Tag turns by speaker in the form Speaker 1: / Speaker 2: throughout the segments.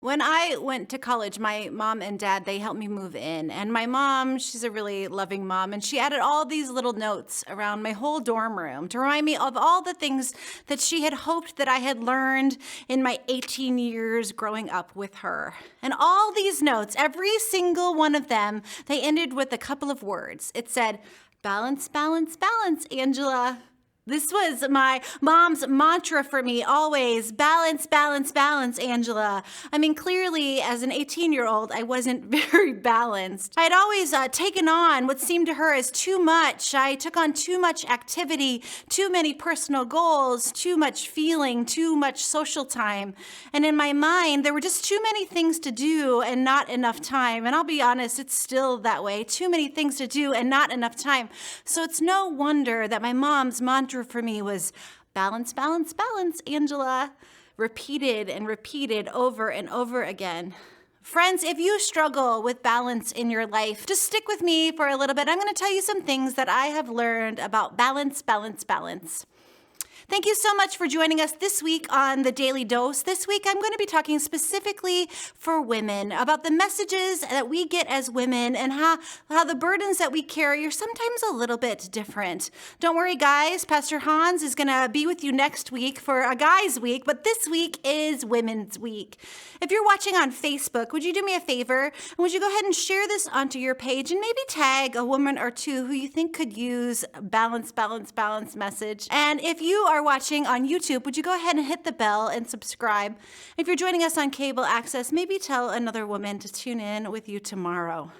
Speaker 1: When I went to college, my mom and dad, they helped me move in. And my mom, she's a really loving mom, and she added all these little notes around my whole dorm room to remind me of all the things that she had hoped that I had learned in my 18 years growing up with her. And all these notes, every single one of them, they ended with a couple of words. It said, "Balance, balance, balance, Angela." This was my mom's mantra for me always. Balance, balance, balance, Angela. I mean, clearly, as an 18-year-old, I wasn't very balanced. I had always taken on what seemed to her as too much. I took on too much activity, too many personal goals, too much feeling, too much social time. And in my mind, there were just too many things to do and not enough time. And I'll be honest, it's still that way. Too many things to do and not enough time. So it's no wonder that my mom's mantra for me was balance, balance, balance, Angela, repeated and repeated over and over again. Friends, if you struggle with balance in your life, just stick with me for a little bit. I'm going to tell you some things that I have learned about balance, balance, balance. Thank you so much for joining us this week on The Daily Dose. This week, I'm going to be talking specifically for women about the messages that we get as women and how the burdens that we carry are sometimes a little bit different. Don't worry, guys. Pastor Hans is going to be with you next week for a Guys Week, but this week is Women's Week. If you're watching on Facebook, would you do me a favor? And would you go ahead and share this onto your page and maybe tag a woman or two who you think could use a balance, balance, balance message? And if you are watching on YouTube, would you go ahead and hit the bell and subscribe? If you're joining us on cable access, maybe tell another woman to tune in with you tomorrow.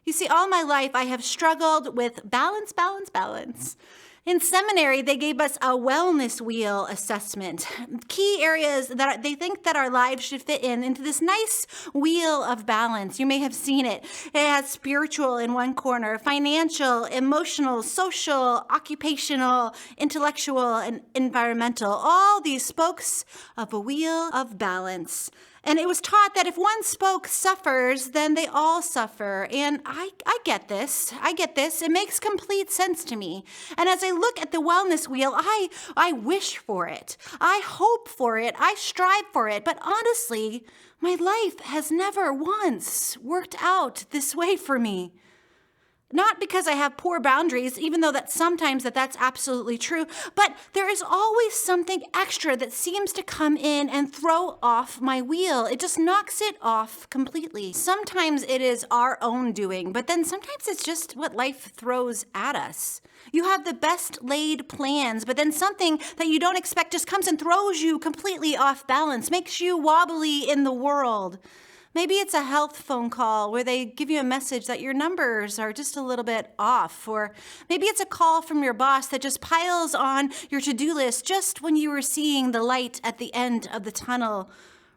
Speaker 1: You see, all my life I have struggled with balance, balance, balance. In seminary, they gave us a wellness wheel assessment, key areas that they think that our lives should fit into this nice wheel of balance. You may have seen it. It has spiritual in one corner, financial, emotional, social, occupational, intellectual, and environmental. All these spokes of a wheel of balance. And it was taught that if one spoke suffers, then they all suffer. And I get this. I get this. It makes complete sense to me. And as I look at the wellness wheel, I wish for it. I hope for it. I strive for it. But honestly, my life has never once worked out this way for me. Not because I have poor boundaries, even though sometimes that's absolutely true, but there is always something extra that seems to come in and throw off my wheel. It just knocks it off completely. Sometimes it is our own doing, but then sometimes it's just what life throws at us. You have the best laid plans, but then something that you don't expect just comes and throws you completely off balance, makes you wobbly in the world. Maybe it's a health phone call where they give you a message that your numbers are just a little bit off. Or maybe it's a call from your boss that just piles on your to-do list just when you were seeing the light at the end of the tunnel.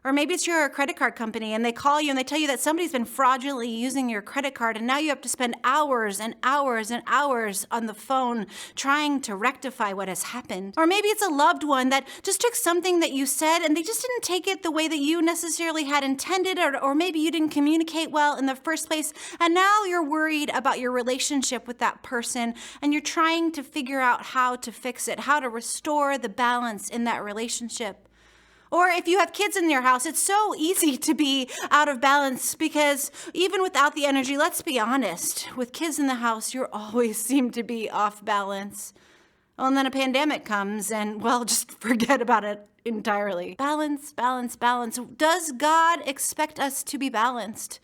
Speaker 1: Or maybe it's your credit card company and they call you and they tell you that somebody's been fraudulently using your credit card and now you have to spend hours and hours and hours on the phone trying to rectify what has happened. Or maybe it's a loved one that just took something that you said and they just didn't take it the way that you necessarily had intended, or maybe you didn't communicate well in the first place and now you're worried about your relationship with that person and you're trying to figure out how to fix it, how to restore the balance in that relationship. Or if you have kids in your house, it's so easy to be out of balance because even without the energy, let's be honest, with kids in the house, you always seem to be off balance. Well, and then a pandemic comes and, well, just forget about it entirely. Balance, balance, balance. Does God expect us to be balanced?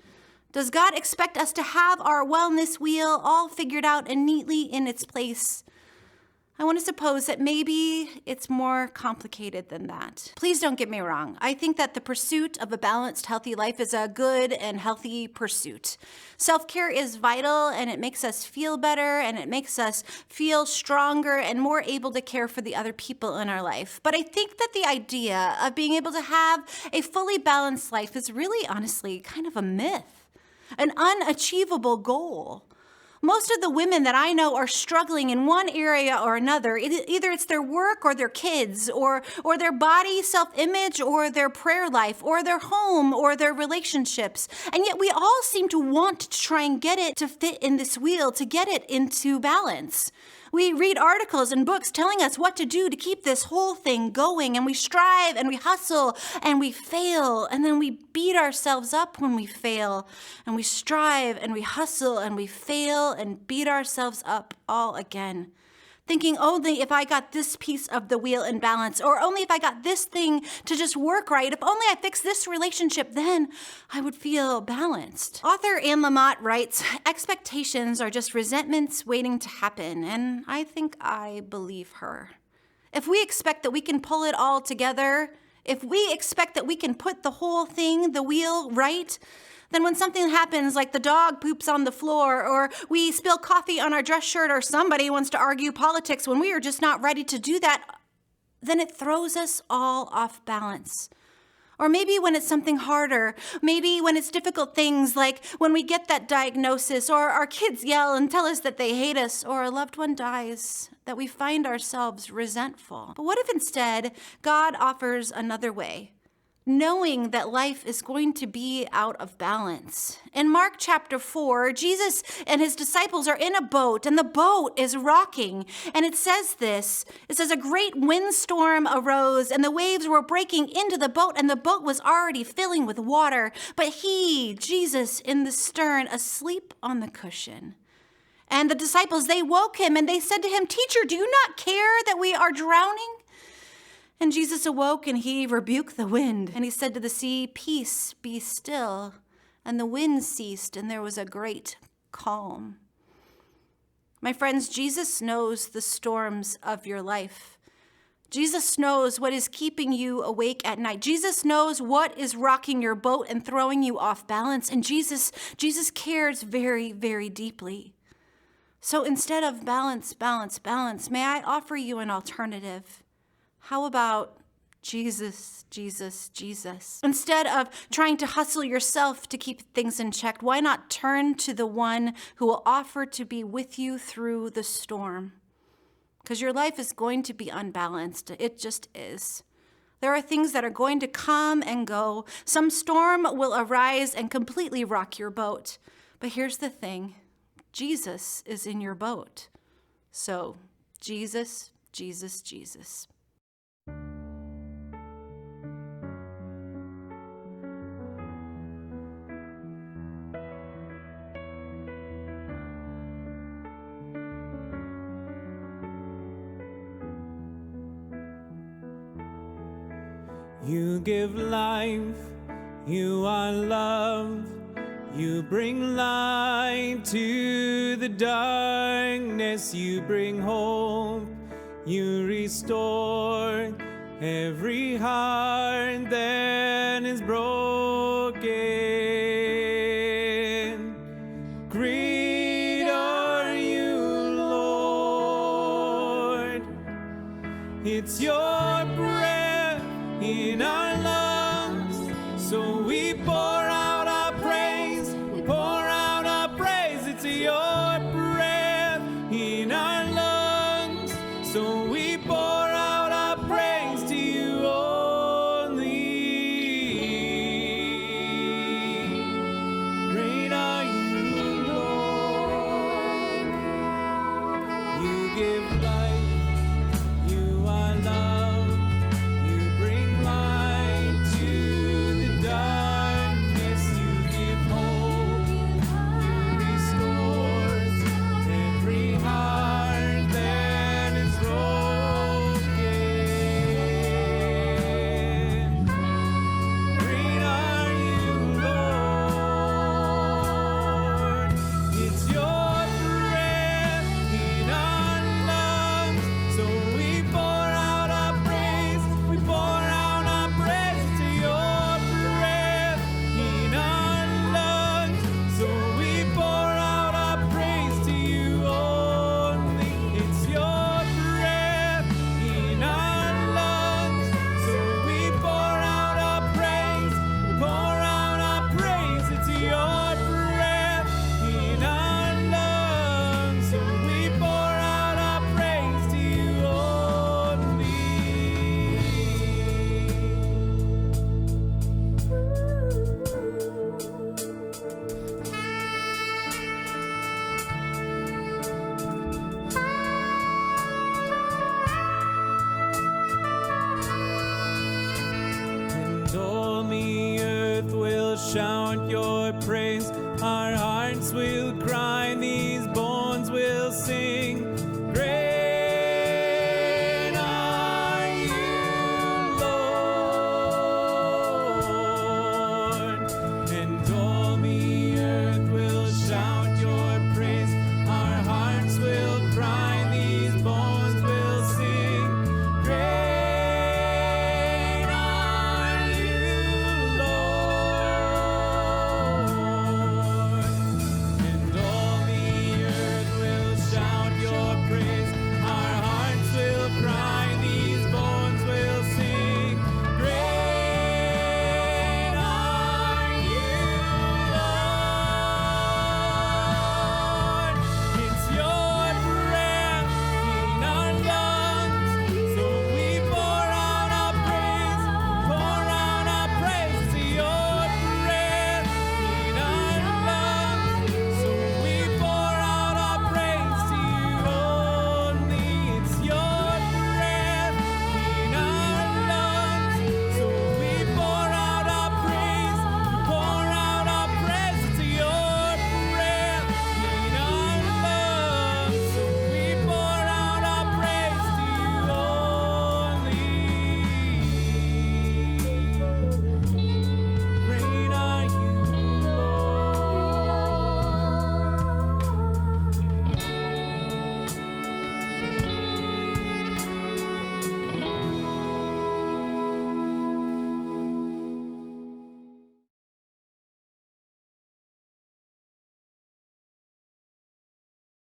Speaker 1: Does God expect us to have our wellness wheel all figured out and neatly in its place? I want to suppose that maybe it's more complicated than that. Please don't get me wrong. I think that the pursuit of a balanced, healthy life is a good and healthy pursuit. Self-care is vital and it makes us feel better and it makes us feel stronger and more able to care for the other people in our life. But I think that the idea of being able to have a fully balanced life is really, honestly, kind of a myth, an unachievable goal. Most of the women that I know are struggling in one area or another. Either it's their work or their kids or their body self-image or their prayer life or their home or their relationships. And yet we all seem to want to try and get it to fit in this wheel, to get it into balance. We read articles and books telling us what to do to keep this whole thing going, and we strive and we hustle and we fail, and then we beat ourselves up when we fail, and we strive and we hustle and we fail and beat ourselves up all again, thinking only if I got this piece of the wheel in balance, or only if I got this thing to just work right, if only I fix this relationship, then I would feel balanced. Author Anne Lamott writes, expectations are just resentments waiting to happen, and I think I believe her. If we expect that we can pull it all together, if we expect that we can put the whole thing, the wheel, right, then when something happens, like the dog poops on the floor, or we spill coffee on our dress shirt, or somebody wants to argue politics when we are just not ready to do that, then it throws us all off balance. Or maybe when it's something harder, maybe when it's difficult things like when we get that diagnosis, or our kids yell and tell us that they hate us, or a loved one dies, that we find ourselves resentful. But what if instead God offers another way? Knowing that life is going to be out of balance. In Mark chapter 4, Jesus and his disciples are in a boat, and the boat is rocking. And it says this, it says, a great windstorm arose, and the waves were breaking into the boat, and the boat was already filling with water. But he, Jesus, in the stern, asleep on the cushion. And the disciples, they woke him, and they said to him, Teacher, do you not care that we are drowning? And Jesus awoke, and he rebuked the wind. And he said to the sea, Peace, be still. And the wind ceased, and there was a great calm. My friends, Jesus knows the storms of your life. Jesus knows what is keeping you awake at night. Jesus knows what is rocking your boat and throwing you off balance. And Jesus cares very, very deeply. So instead of balance, may I offer you an alternative? How about Jesus, Jesus, Jesus? Instead of trying to hustle yourself to keep things in check, why not turn to the one who will offer to be with you through the storm? Because your life is going to be unbalanced. It just is. There are things that are going to come and go. Some storm will arise and completely rock your boat. But here's the thing. Jesus is in your boat. So, Jesus, Jesus, Jesus.
Speaker 2: You give life, you are love, you bring light to the darkness, you bring hope, you restore every heart that is broken. Great are you, Lord. It's your breath in our lungs, so we pour out our praise, we pour out our praise. It's your breath in our lungs, so we pour out our praise to you only. Great are you, Lord. You give life, you are love, you bring light to the darkness. want your praise. Our hearts will cry.